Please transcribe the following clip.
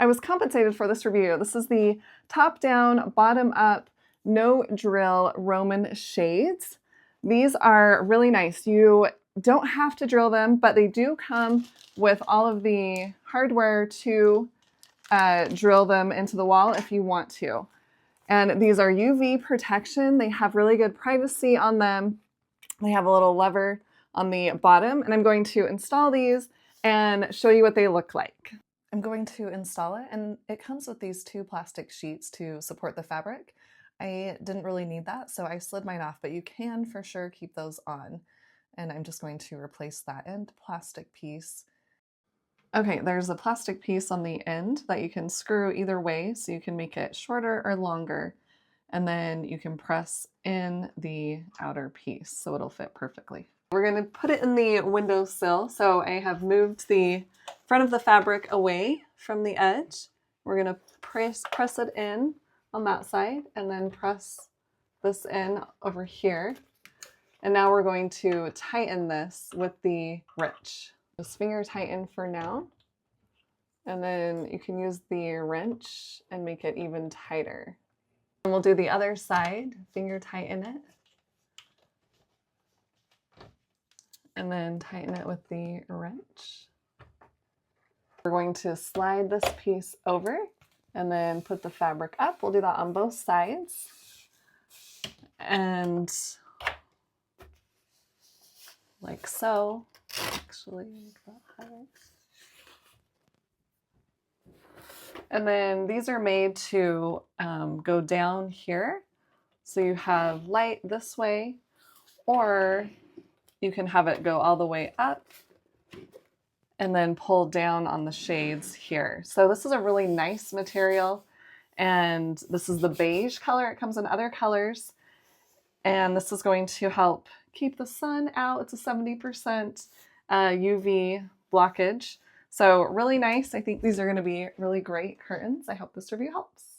I was compensated for this review. This is the top down, bottom up, no drill Roman shades. These are really nice. You don't have to drill them, but they do come with all of the hardware to drill them into the wall if you want to. And these are UV protection. They have really good privacy on them. They have a little lever on the bottom, and I'm going to install these and show you what they look like. I'm going to install it, and it comes with these two plastic sheets to support the fabric. I didn't really need that, so I slid mine off, but you can for sure keep those on. And I'm just going to replace that end plastic piece. Okay, there's a plastic piece on the end that you can screw either way, so you can make it shorter or longer. And then you can press in the outer piece so it'll fit perfectly. We're going to put it in the windowsill. So I have moved the front of the fabric away from the edge. We're going to press it in on that side and then press this in over here. And now we're going to tighten this with the wrench. Just finger tighten for now. And then you can use the wrench and make it even tighter. And we'll do the other side, finger tighten it. And then tighten it with the wrench. We're going to slide this piece over and then put the fabric up. We'll do that on both sides. And like so. Actually, make that higher. And then these are made to go down here. So you have light this way, or you can have it go all the way up and then pull down on the shades here. So this is a really nice material, and this is the beige color. It comes in other colors, and this is going to help keep the sun out. It's a 70% UV blockage. So really nice. I think these are going to be really great curtains. I hope this review helps.